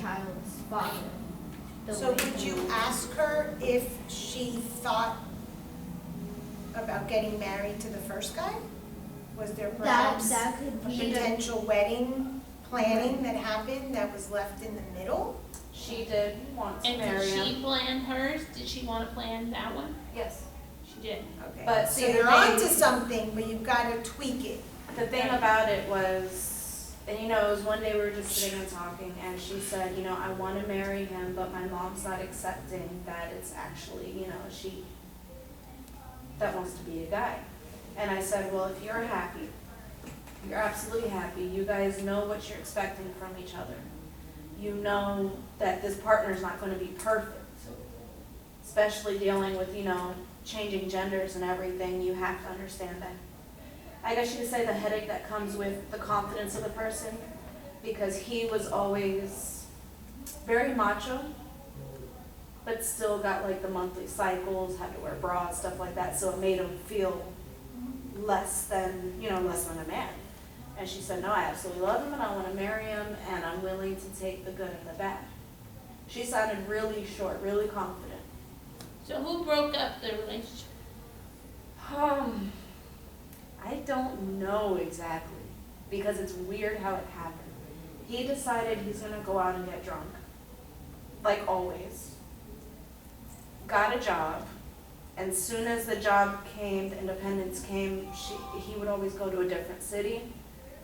child's father. So would you ask her if she thought about getting married to the first guy? Was there perhaps that could a be. potential wedding planning that happened that was left in the middle? She did want to And marry did she him. plan hers? Did she want to plan that one? Yes. She did. Okay. But So see, you're the onto thing- something, but you've got to tweak it. The thing about it was, and it was one day we were just sitting and talking, and she said, I want to marry him, but my mom's not accepting that it's actually, she that wants to be a guy. And I said, well, if you're happy, you're absolutely happy, you guys know what you're expecting from each other. You know that this partner's not going to be perfect, especially dealing with, changing genders and everything. You have to understand that. I guess you could say the headache that comes with the confidence of the person, because he was always very macho, but still got like the monthly cycles, had to wear bras, stuff like that, so it made him feel less than a man. And she said, no, I absolutely love him and I want to marry him and I'm willing to take the good and the bad. She sounded really short, really confident. So who broke up the relationship? I don't know exactly, because it's weird how it happened. He decided he's going to go out and get drunk, like always. Got a job, and soon as the job came, the independence came, he would always go to a different city.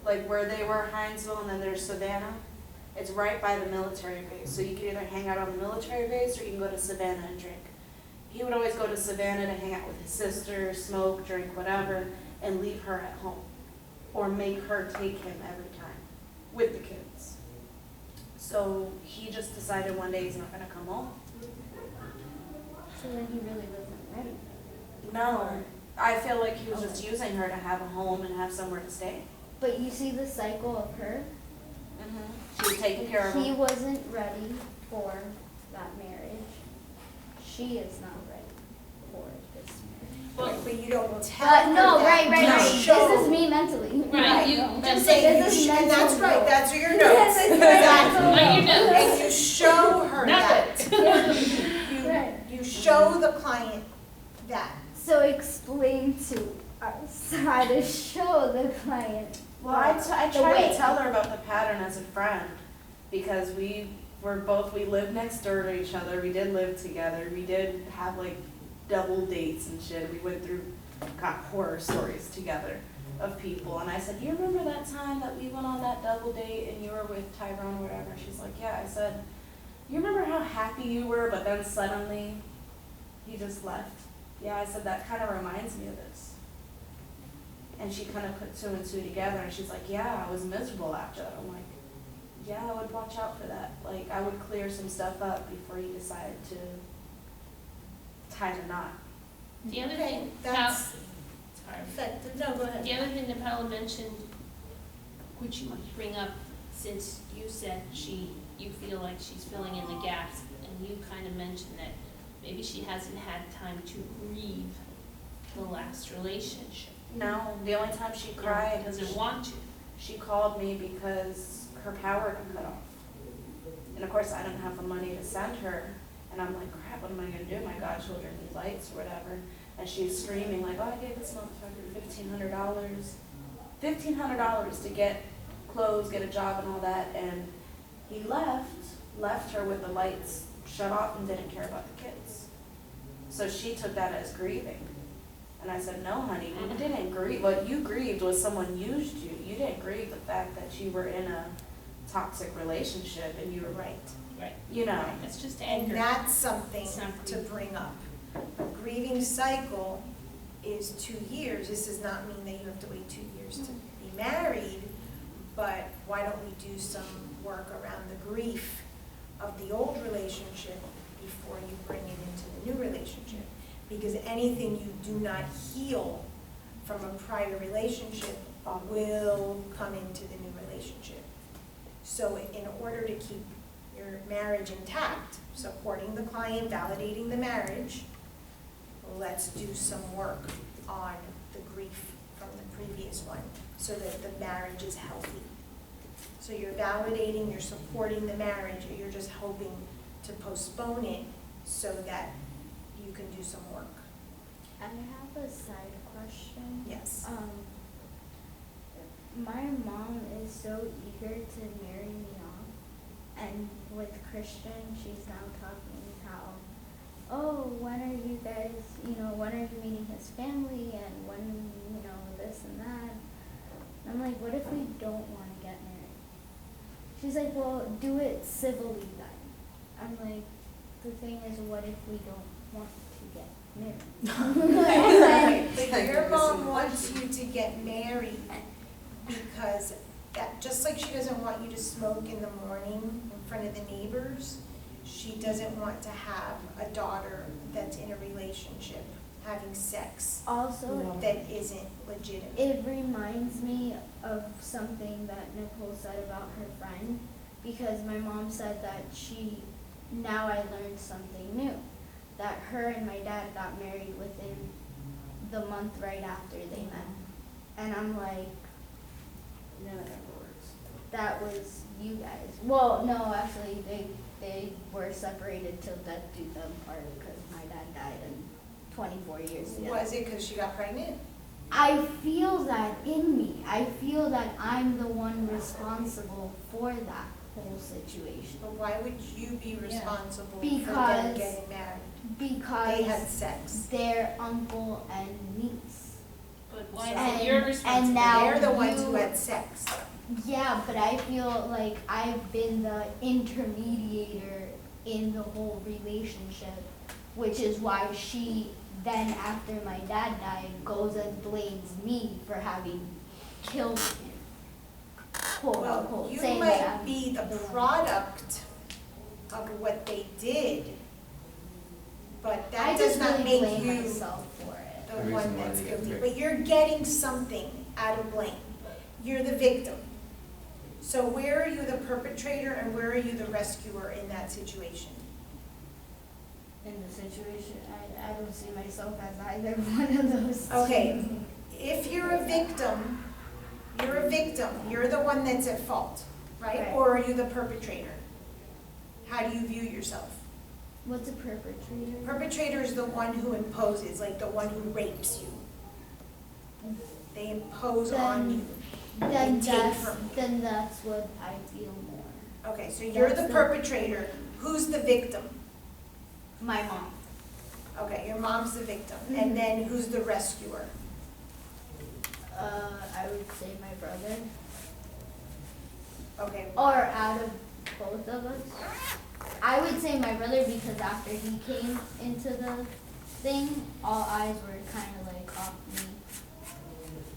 Like where they were, Hinesville, and then there's Savannah. It's right by the military base, so you can either hang out on the military base or you can go to Savannah and drink. He would always go to Savannah to hang out with his sister, smoke, drink, whatever, and leave her at home, or make her take him every time with the kids. So he just decided one day he's not going to come home. So then he really wasn't ready. No, I feel like he was just using her to have a home and have somewhere to stay. But you see the cycle of her? She was taking care of He him. wasn't ready for that marriage. She is not ready for this marriage. But you don't tell But her no, that. right. You show- This is me mentally. Right, you No. just I'm say, saying This you is sh- and mental that's right, note. that's your notes. Yes, it's Exactly. Are your notes? And you show her that. Right. You show the client that. So explain to us how to show the client. Well, I the tried way. to tell her about the pattern as a friend, because we lived next door to each other. We did live together. We did have like double dates and shit. We went through horror stories together of people. And I said, you remember that time that we went on that double date and you were with Tyrone or whatever? She's like, yeah. I said, you remember how happy you were, but then suddenly he just left? Yeah, I said, that kind of reminds me of this. And she kind of put two and two together, and she's like, yeah, I was miserable after that. I'm like, yeah, I would watch out for that. Like, I would clear some stuff up before you decide to tie the knot. the other Okay, thing, that's sorry. effective. No, go ahead. The other thing that Paula mentioned, which you might bring up, since you said you feel like she's filling in the gaps, and you kind of mentioned that maybe she hasn't had time to grieve the last relationship. No, the only time she cried, Doesn't want to. she called me because her power got cut off. And of course, I didn't have the money to send her. And I'm like, crap, what am I going to do? My godchildren need lights or whatever. And she's screaming like, oh, I gave this motherfucker $1,500. $1,500 to get clothes, get a job and all that. And he left her with the lights shut off and didn't care about the kids. So she took that as grieving. And I said, no, honey, you didn't grieve. What you grieved was someone used you. You didn't grieve the fact that you were in a toxic relationship and you were, Right. Right. It's just And anger. that's something It's not to grief. bring up. A grieving cycle is 2 years. This does not mean that you have to wait 2 years to be married, but why don't we do some work around the grief of the old relationship before you bring it into the new relationship? Because anything you do not heal from a prior relationship will come into the new relationship. So in order to keep your marriage intact, supporting the client, validating the marriage, let's do some work on the grief from the previous one so that the marriage is healthy. So you're validating, you're supporting the marriage, or you're just hoping to postpone it so that you can do some work? I have a side question. Yes. My mom is so eager to marry me off, and with Christian, she's now talking how, oh, when are you guys, when are you meeting his family, and when, this and that. And I'm like, what if we don't want to get married? She's like, well, do it civilly then. I'm like, the thing is, what if we don't want to get married? But your mom wants you to get married because that, just like she doesn't want you to smoke in the morning in front of the neighbors, she doesn't want to have a daughter that's in a relationship having sex Also, that isn't legitimate. it reminds me of something that Nicole said about her friend, because my mom said that now I learned something new, that her and my dad got married within the month right after they met. And I'm like, None of that works. that was you guys. Well, no, actually, they were separated till death do them part because my dad died in 24 years ago. Was it because she got pregnant? I feel that in me. I feel that I'm the one responsible for that whole situation. But why would you be responsible for them Because- getting married? Because They had sex. their uncle and niece. But why is And- it your and responsibility? now They're the ones you- who had sex. Yeah, but I feel like I've been the intermediator in the whole relationship, which is why she then, after my dad died, goes and blames me for having killed him. Quote Well, unquote, you saying that might I'm be the one. product of what they did, but I that does just not really make blame you myself for it. the The reason one why that's they get guilty. married. But you're getting something out of blame. You're the victim. So where are you the perpetrator and where are you the rescuer in that situation? In the situation, I don't see myself as either one of those two. Okay, if you're a victim, you're the one that's at fault, right? Right. Or are you the perpetrator? How do you view yourself? What's a perpetrator? Perpetrator is the one who imposes, like the one who rapes you. They impose on you. Then and take from you. that's what I feel more. Okay, so you're the That's the- perpetrator. Who's the victim? My mom. Okay, your mom's the victim. Mhm. And then who's the rescuer? I would say my brother. Okay, Or out of both of us. I would say my brother because after he came into the thing, all eyes were kind of like off me.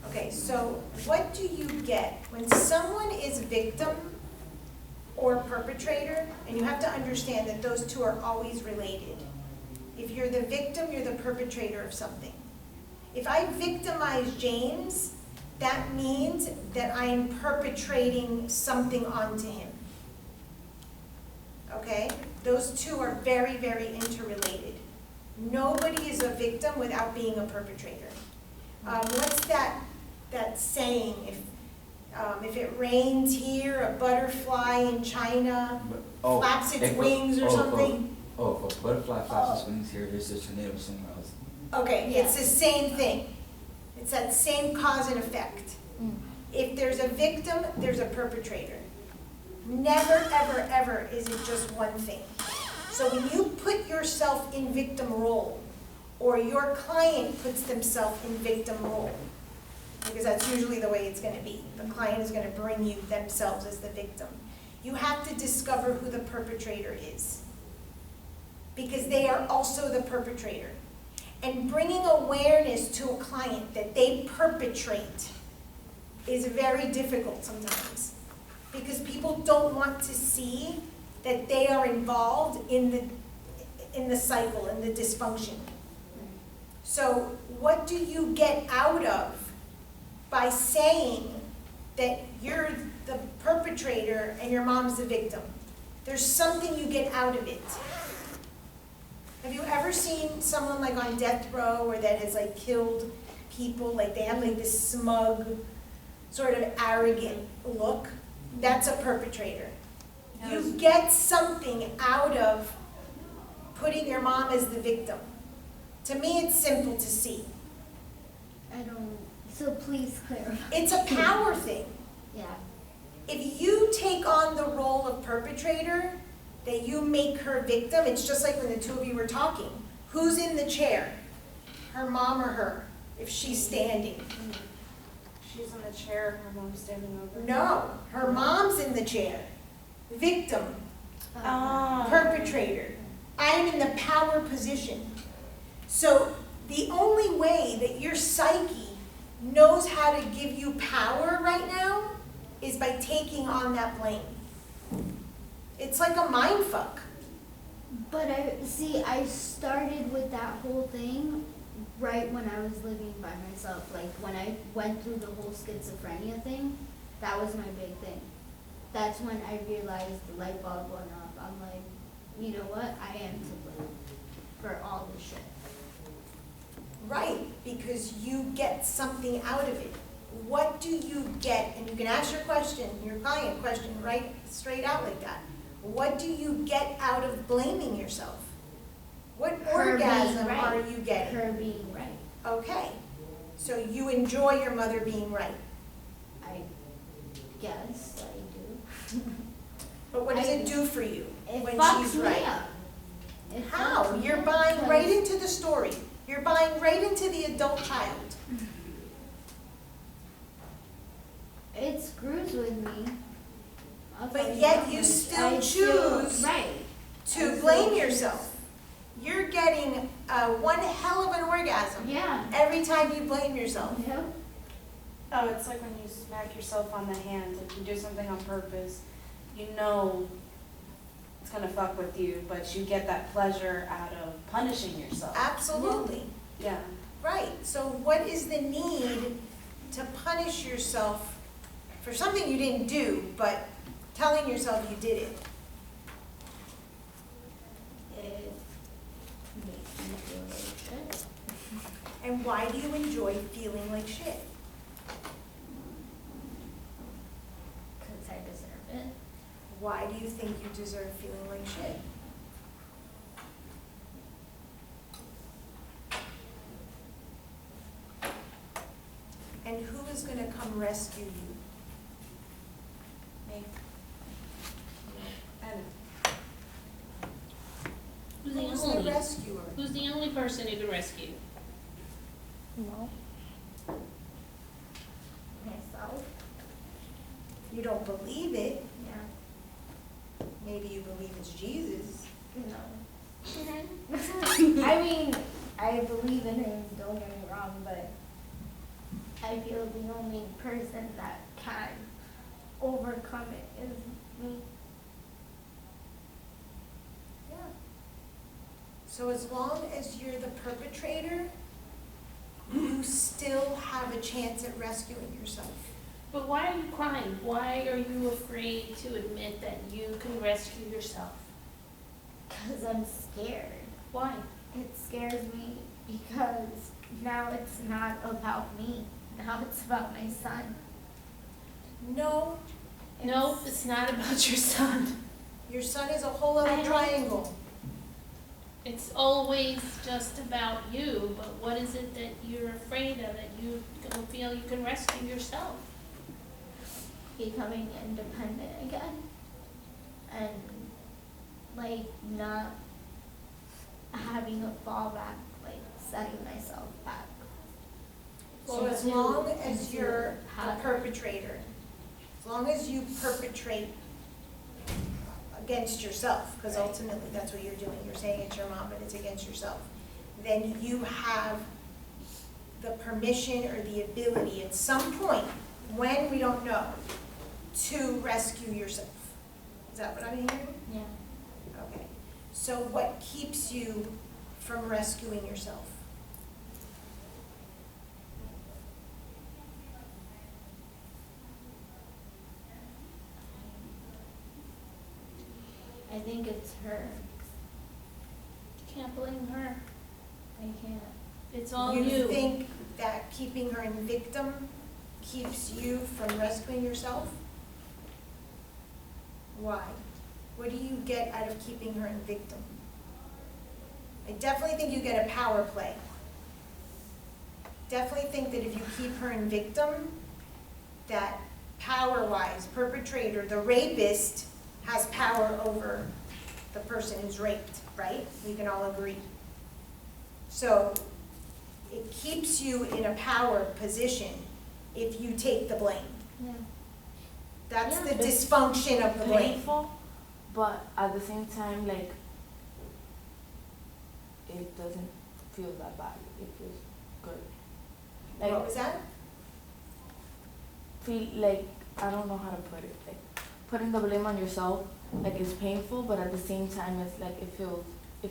okay, so what do you get when someone is victim or perpetrator? And you have to understand that those two are always related. If you're the victim, you're the perpetrator of something. If I victimize James, that means that I am perpetrating something onto him. Okay? Those two are very, very interrelated. Nobody is a victim without being a perpetrator. What's that saying? If it rains here, a butterfly in China flaps its wings or something? Oh, if a butterfly flaps its wings here, there's a tornado somewhere else. Okay, Yeah. it's the same thing. It's that same cause and effect. If there's a victim, there's a perpetrator. Never, ever, ever is it just one thing. So when you put yourself in victim role, or your client puts themselves in victim role, because that's usually the way it's gonna be. The client is gonna bring you themselves as the victim. You have to discover who the perpetrator is, because they are also the perpetrator. And bringing awareness to a client that they perpetrate is very difficult sometimes, because people don't want to see that they are involved in the cycle, in the dysfunction. So what do you get out of by saying that you're the perpetrator and your mom's the victim? There's something you get out of it. Have you ever seen someone like on death row or that has like killed people, like they have like this smug, sort of arrogant look? That's a perpetrator. You Yes. get something out of putting your mom as the victim. To me, it's simple to see. I don't, so please clarify. It's a power thing. Yeah. If you take on the role of perpetrator, that you make her victim, it's just like when the two of you were talking. Who's in the chair? Her mom or her, if she's standing? She's in the chair, her mom's standing over. No, her mom's in the chair. Victim, Oh. perpetrator. I am in the power position. So the only way that your psyche knows how to give you power right now is by taking on that blame. It's like a mind fuck. But I started with that whole thing right when I was living by myself. Like when I went through the whole schizophrenia thing, that was my big thing. That's when I realized the light bulb went off. I'm like, you know what? I am to blame for all this shit. Right, because you get something out of it. What do you get? And you can ask your client question right straight out like that. What do you get out of blaming yourself? What Her orgasm being right. are you getting? Her being right. Okay, so you enjoy your mother being right. I guess I do. But what does I- it do for you It when fucks she's me right? up. It How? fucks me You're up buying because right into the story. You're buying right into the adult child. It screws with me. I'll But tell yet that you much. still I choose right. To I blame still yourself. You're getting one hell of an orgasm Yeah. every time you blame yourself. Yep. Oh, it's like when you smack yourself on the hand. If you do something on purpose, you know it's gonna fuck with you, but you get that pleasure out of punishing yourself. Absolutely. Yeah. Right. So what is the need to punish yourself for something you didn't do, but telling yourself you did it? It makes me feel like shit. And why do you enjoy feeling like shit? Because I deserve it. Why do you think you deserve feeling like shit? And who is going to come rescue you? Me. And Who's Who's the the only, rescuer? who's the only person who can rescue? No. Myself. You don't believe it. Yeah. Maybe you believe it's Jesus. No. I mean, I believe in him, don't get me wrong, but I feel the only person that can overcome it is me. Yeah. So as long as you're the perpetrator, you still have a chance at rescuing yourself. But why are you crying? Why are you afraid to admit that you can rescue yourself? Because I'm scared. Why? It scares me because now it's not about me. Now it's about my son. No, No, it's not about your son. your son is a whole other I don't- triangle. It's always just about you, but what is it that you're afraid of, that you don't feel you can rescue yourself? Becoming independent again. And like not having a fallback, like setting myself back. So as Into- long as into you're a pattern. perpetrator, as long as you perpetrate against yourself, because Right. ultimately that's what you're doing, you're saying it's your mom, but it's against yourself, then you have the permission or the ability at some point, when we don't know, to rescue yourself. Is that what I'm hearing? Yeah. Okay. So what keeps you from rescuing yourself? I think it's her. You can't blame her. I can't. It's all You you. think that keeping her in victim keeps you from rescuing yourself? Why? What do you get out of keeping her in victim? I definitely think you get a power play. Definitely think that if you keep her in victim, that power-wise, perpetrator, the rapist, has power over the person who's raped, right? We can all agree. So it keeps you in a power position if you take the blame. Yeah. That's Yeah. the dysfunction of the blame. Painful, but at the same time, like, it doesn't feel that bad. It feels good. Like, What was that? feel like, I don't know how to put it. Like, putting the blame on yourself, like, it's painful, but at the same time, it's like it feels.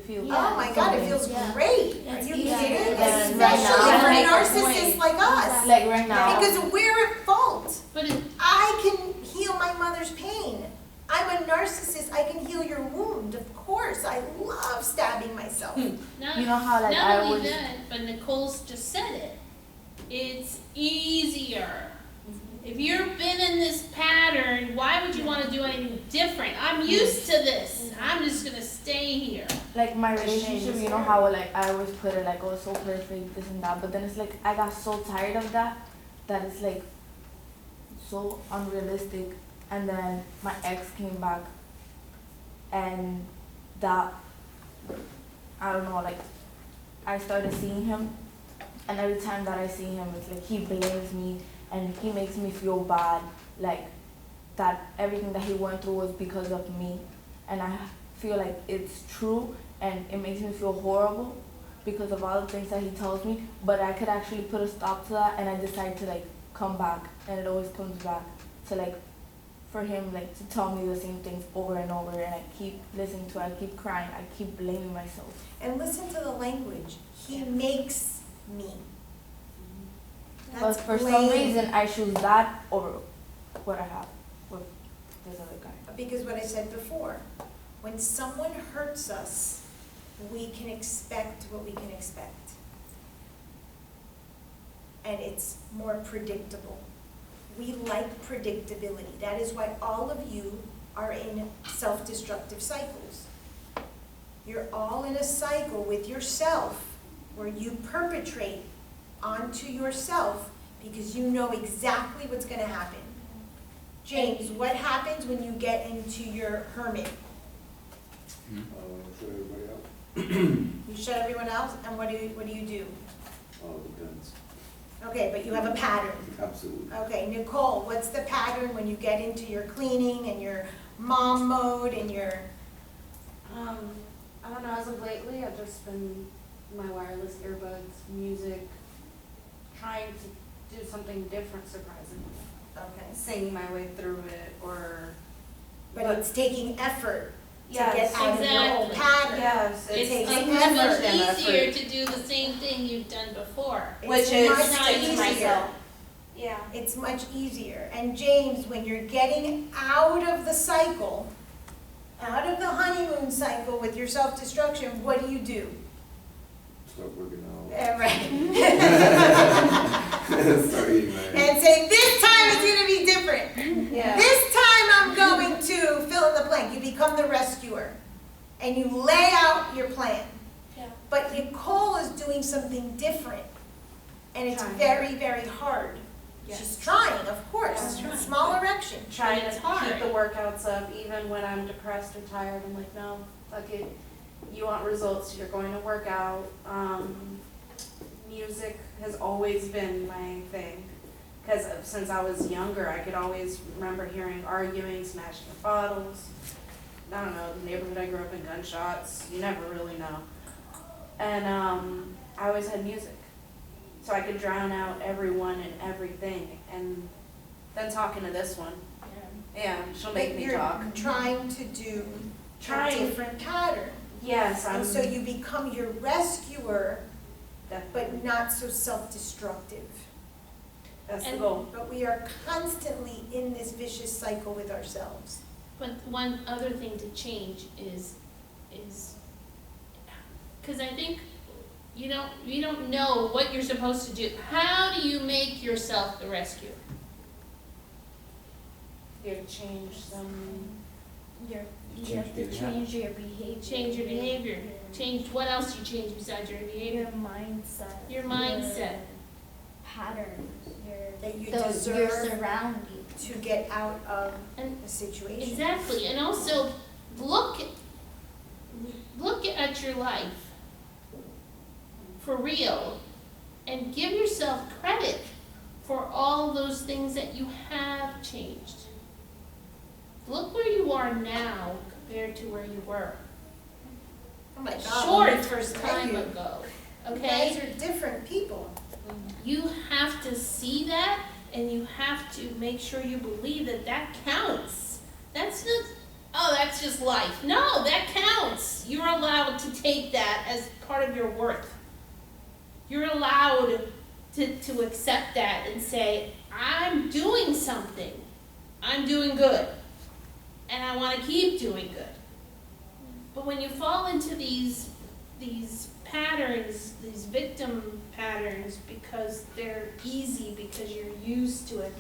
Yeah. Oh my God, it feels Yeah. great. Are It's you easier. kidding? Yeah. Especially Right for now. narcissists like us. Like right now. Because we're at fault. But it, I can heal my mother's pain. I'm a narcissist, I can heal your wound, of course. I love stabbing myself. not, You know how, like, not I only always- that, but Nicole's just said it. It's easier. If you've been in this pattern, why would you want to do anything different? I'm used to this. I'm just gonna stay here. Like my It's relationship, changed. you know how like I always put it like, oh, so perfect, this and that, but then it's like I got so tired of that it's like so unrealistic. And then my ex came back, and that, I don't know, like I started seeing him, and every time that I see him, it's like he blames me and he makes me feel bad, like that everything that he went through was because of me, and I feel like it's true, and it makes me feel horrible because of all the things that he tells me, but I could actually put a stop to that, and I decide to like come back, and it always comes back to like for him like to tell me the same things over and over, and I keep listening to it, I keep crying, I keep blaming myself. And listen to the language. He makes me. But That's for some blame. reason I choose that over what I have with this other guy. Because what I said before, when someone hurts us, we can expect what we can expect. And it's more predictable. We like predictability. That is why all of you are in self-destructive cycles. You're all in a cycle with yourself where you perpetrate onto yourself because you know exactly what's going to happen. James, what happens when you get into your hermit? Shut everybody out. You shut everyone else, and what do you do? Depends. Okay, but you have a pattern. Absolutely. Okay, Nicole, what's the pattern when you get into your cleaning and your mom mode and your, I don't know, as of lately, I've just been my wireless earbuds, music, trying to do something different, surprisingly. okay, Singing my way through it, or. but it's taking effort to Yes, get out of your old exactly. pattern. Yes, It It's takes like effort. much easier to do the same thing you've done before. It's which is much trying to easier. myself. Yeah. It's much easier. And James, when you're getting out of the cycle, out of the honeymoon cycle with your self-destruction, what do you do? Start working out. Right. Start eating right. And say, this time it's gonna be different. Yeah. This time I'm going to fill in the blank. You become the rescuer. And you lay out your plan. Yeah. But Nicole is doing something different. And it's Trying. very, very hard. Yes. She's trying, of course. Yeah. She's trying. Small erection. Trying It's to hard. keep the workouts up, even when I'm depressed or tired. I'm like, no, fuck it. You want results, you're going to work out. Music has always been my thing. Because since I was younger, I could always remember hearing arguing, smashing of bottles. I don't know, the neighborhood I grew up in, gunshots. You never really know. And I always had music. So I could drown out everyone and everything. And then talking to this one, yeah, she'll make But me you're talk. trying to do a Trying. different pattern. Yes, I'm And so you become your rescuer, definitely, but not so self-destructive. that's the And- goal. But we are constantly in this vicious cycle with ourselves. But one other thing to change is, because I think you don't know what you're supposed to do. How do you make yourself the rescuer? You have to change some you have to change your behavior. Change your behavior. Change, what else do you change besides your behavior? Your mindset. Your mindset. Your patterns. That you your deserve surroundings. to get out of And a situation. exactly, and also look at your life for real and give yourself credit for all those things that you have changed. Look where you are now compared to where you were Oh my God, when we short first met time you, ago. you Okay? guys are different people. You have to see that, and you have to make sure you believe that that counts. That's not, oh, that's just life. No, that counts. You're allowed to take that as part of your worth. You're allowed to accept that and say, I'm doing something. I'm doing good. And I want to keep doing good. But when you fall into these patterns, these victim patterns, because they're easy, because you're used to it,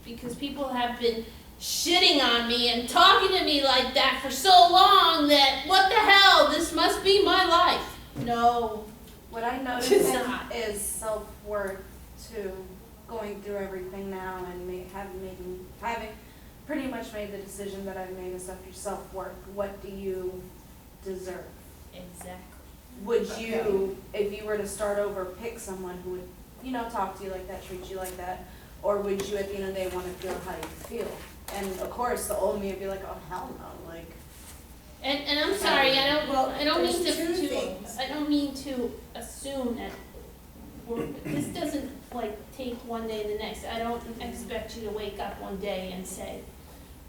because people have been shitting on me and talking to me like that for so long that, what the hell, this must be my life. No, What I noticed It's not. is self-worth to going through everything now and having pretty much made the decision that I've made is after self-worth. What do you deserve? exactly. Would you, if you were to start over, pick someone who would, talk to you like that, treat you like that? Or would you, at the end of the day, want to feel how you feel? And of course, the old me would be like, oh, hell no, like. And I'm sorry, I don't mean there's two to things. I don't mean to assume that this doesn't take one day to the next. I don't expect you to wake up one day and say,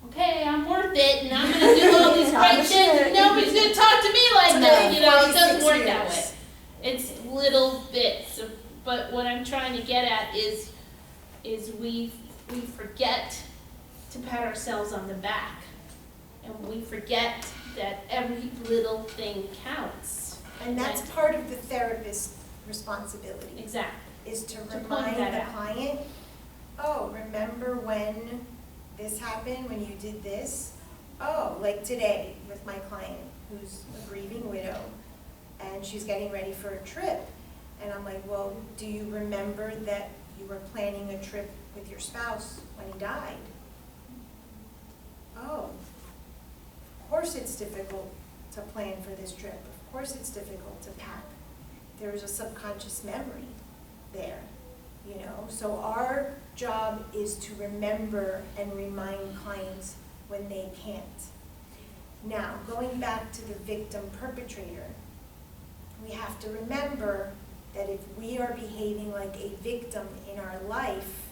okay, I'm worth it and I'm gonna do all these great things and nobody's gonna talk to me like that, it doesn't work that way. It's little bits, but what I'm trying to get at is we forget to pat ourselves on the back. And we forget that every little thing counts. And that's part of the therapist's responsibility, Exactly. is to point remind that the out. client, oh, remember when this happened, when you did this? Oh, like today with my client who's a grieving widow and she's getting ready for a trip. And I'm like, well, do you remember that you were planning a trip with your spouse when he died? Oh, of course it's difficult to plan for this trip. Of course it's difficult to pack. There's a subconscious memory there, So our job is to remember and remind clients when they can't. Now, going back to the victim perpetrator, we have to remember that if we are behaving like a victim in our life,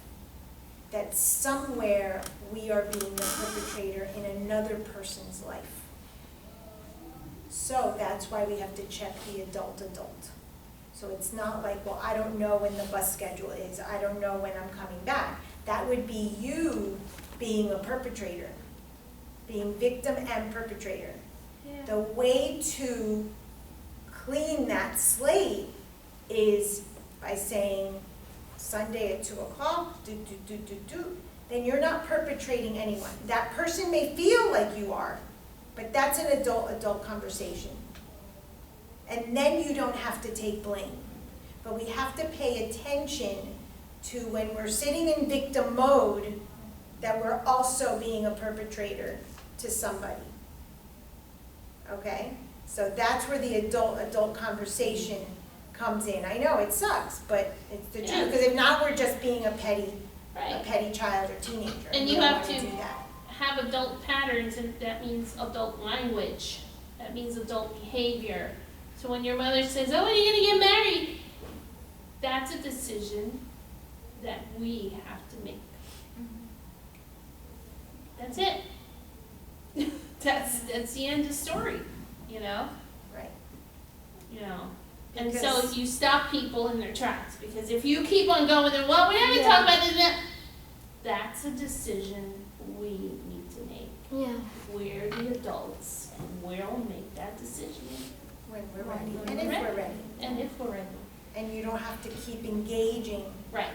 that somewhere we are being the perpetrator in another person's life. So that's why we have to check the adult. So it's not like, well, I don't know when the bus schedule is, I don't know when I'm coming back. That would be you being a perpetrator, being victim and perpetrator. Yeah. The way to clean that slate is by saying, Sunday at 2 o'clock, then you're not perpetrating anyone. That person may feel like you are, but that's an adult conversation. And then you don't have to take blame. But we have to pay attention to when we're sitting in victim mode, that we're also being a perpetrator to somebody. Okay? So that's where the adult conversation comes in. I know it sucks, but it's the truth. Because if not, we're just being a petty child or teenager. And We you don't have wanna to do that. have adult patterns, and that means adult language. That means adult behavior. So when your mother says, oh, when are you gonna get married? That's a decision that we have to make. That's it. That's the end of the story, Right. And so Because- you stop people in their tracks, because if you keep on going, then, well, we haven't talked about this and that. That's a decision we need to make. Yeah. We're the adults, and we'll make that decision. When we're ready. When And we're if we're ready. ready. And if we're ready. And you don't have to keep engaging. Right.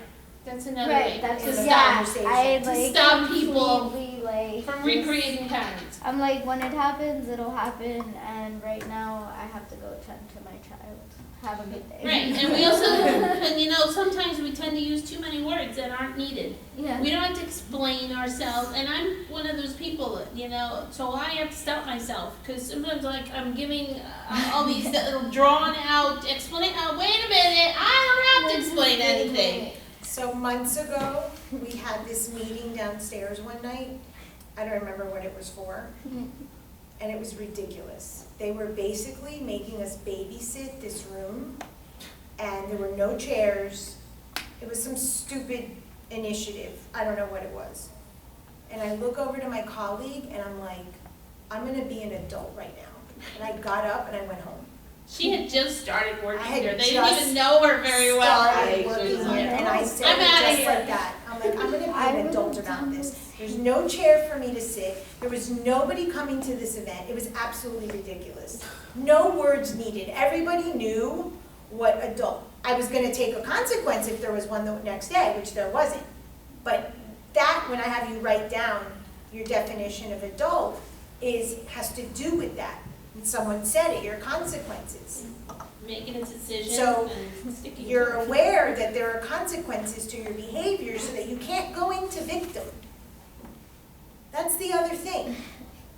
That's another way Right, that's to a stop, conversation. I to stop people completely from recreating patterns. I'm like, when it happens, it'll happen, and right now I have to go tend to my child. Have a good day. Right, and we also, and you know, sometimes we tend to use too many words that aren't needed. Yeah. We don't have to explain ourselves, and I'm one of those people, that, you know, so I have to stop myself, because sometimes like I'm giving all these drawn out wait a minute, I don't have to explain anything. So months ago, we had this meeting downstairs one night. I don't remember what it was for, and it was ridiculous. They were basically making us babysit this room, and there were no chairs. It was some stupid initiative. I don't know what it was. And I look over to my colleague, and I'm like, I'm gonna be an adult right now. And I got up and I went home. She had just started working I had here. They didn't just even know her very well. Started working here, and I said I'm it outta just here. like that. I'm like, I'm gonna be I an adult would've about done this. this. There's no chair for me to sit. There was nobody coming to this event. It was absolutely ridiculous. No words needed. Everybody knew what adult. I was gonna take a consequence if there was one the next day, which there wasn't. But that, when I have you write down your definition of adult, has to do with that. And someone said it, your consequences. Making a decision So, and sticking You're to it. aware that there are consequences to your behavior so that you can't go into victim. That's the other thing.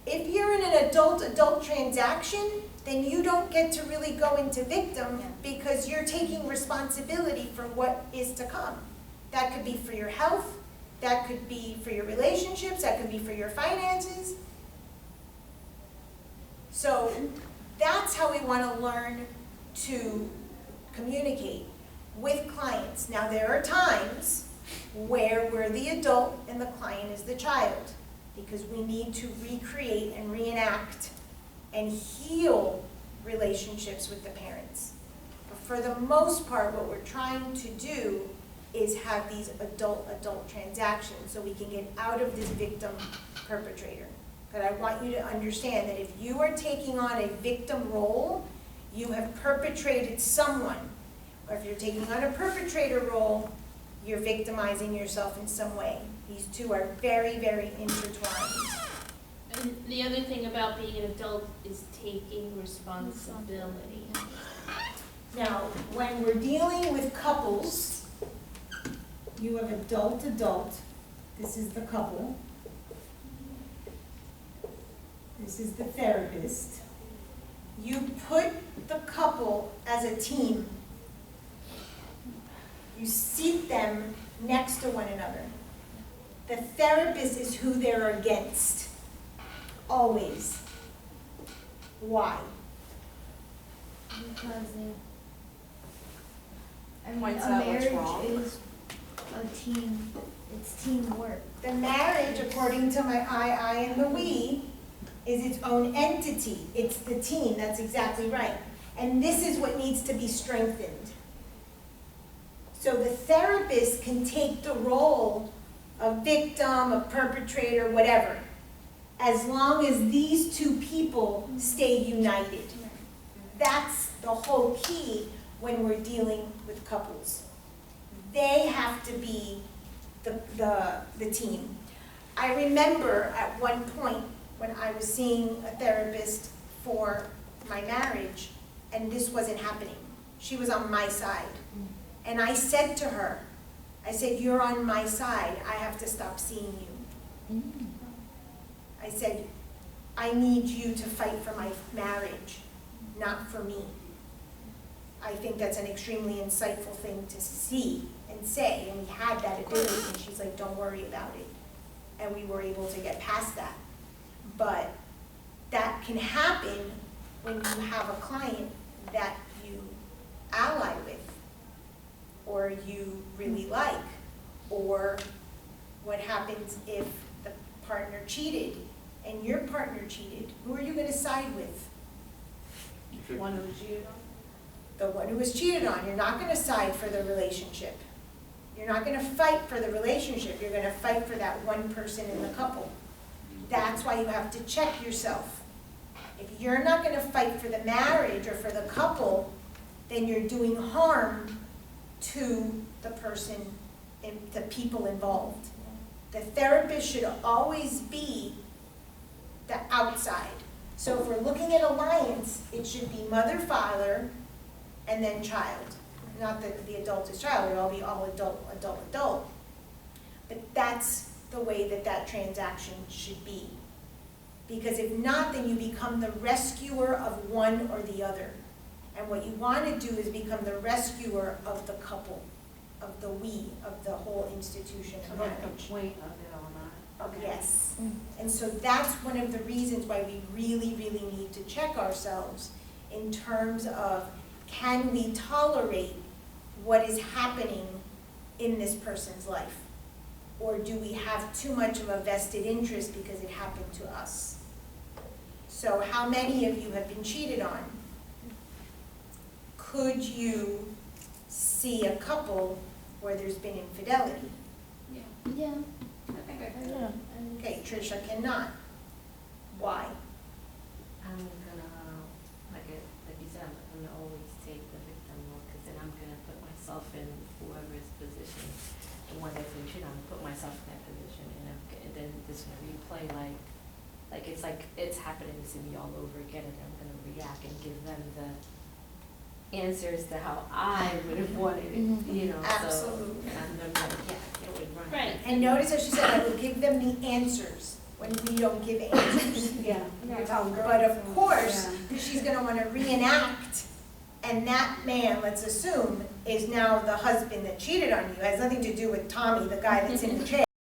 If you're in an adult-adult transaction, then you don't get to really go into victim because you're taking responsibility for what is to come. That could be for your health, that could be for your relationships, that could be for your finances. So that's how we want to learn to communicate with clients. Now, there are times where we're the adult and the client is the child, because we need to recreate and reenact and heal relationships with the parents. But for the most part, what we're trying to do is have these adult-adult transactions so we can get out of this victim-perpetrator. But I want you to understand that if you are taking on a victim role, you have perpetrated someone. Or if you're taking on a perpetrator role, you're victimizing yourself in some way. These two are very, very intertwined. And the other thing about being an adult is taking responsibility. Now, when we're dealing with couples, you have adult-adult. This is the couple. This is the therapist. You put the couple as a team. You seat them next to one another. The therapist is who they're against, always. Why? Because Points a out what's marriage wrong. is a team. It's teamwork. The marriage, according to my I, and the we, is its own entity. It's the team, that's exactly right. And this is what needs to be strengthened. So the therapist can take the role of victim, of perpetrator, whatever, as long as these two people stay united. That's the whole key when we're dealing with couples. They have to be the team. I remember at one point when I was seeing a therapist for my marriage, and this wasn't happening. She was on my side. And I said to her, I said, you're on my side. I have to stop seeing you. I said, I need you to fight for my marriage, not for me. I think that's an extremely insightful thing to see and say, and we had that ability, and she's like, don't worry about it. And we were able to get past that. But that can happen when you have a client that you ally with, or you really like, or what happens if the partner cheated and your partner cheated. Who are you going to side with? One who was cheated on? The one who was cheated on. You're not going to side for the relationship. You're not going to fight for the relationship. You're going to fight for that one person in the couple. That's why you have to check yourself. If you're not going to fight for the marriage or for the couple, then you're doing harm to the person and the people involved. The therapist should always be the outside. So if we're looking at alliance, it should be mother, father, and then child. Not that the adult is child, it will be all adult, adult, adult. But that's the way that that transaction should be. Because if not, then you become the rescuer of one or the other. And what you want to do is become the rescuer of the couple, of the we, of the whole institution of Like the marriage. point of it or not. Okay. Yes. Mm. And so that's one of the reasons why we really, really need to check ourselves in terms of, can we tolerate what is happening in this person's life? Or do we have too much of a vested interest because it happened to us? So how many of you have been cheated on? Could you see a couple where there's been infidelity? Yeah, Yeah. I think I could. Yeah. Okay, Tricia cannot. Why? I'm gonna, like you said, I'm gonna always take the victim role, because then I'm gonna put myself in whoever's position. And when they cheat, I'm gonna put myself in that position, and then this replay, like it's happening to me all over again, and I'm gonna react and give them the answers to how I would have wanted it, you know, so. Absolutely. And I'm gonna, yeah, it would run. Right. And notice how she said, I will give them the answers, when we don't give answers. Yeah. But of course, she's gonna wanna reenact, and that man, let's assume, is now the husband that cheated on you. It has nothing to do with Tommy, the guy that's in the chair.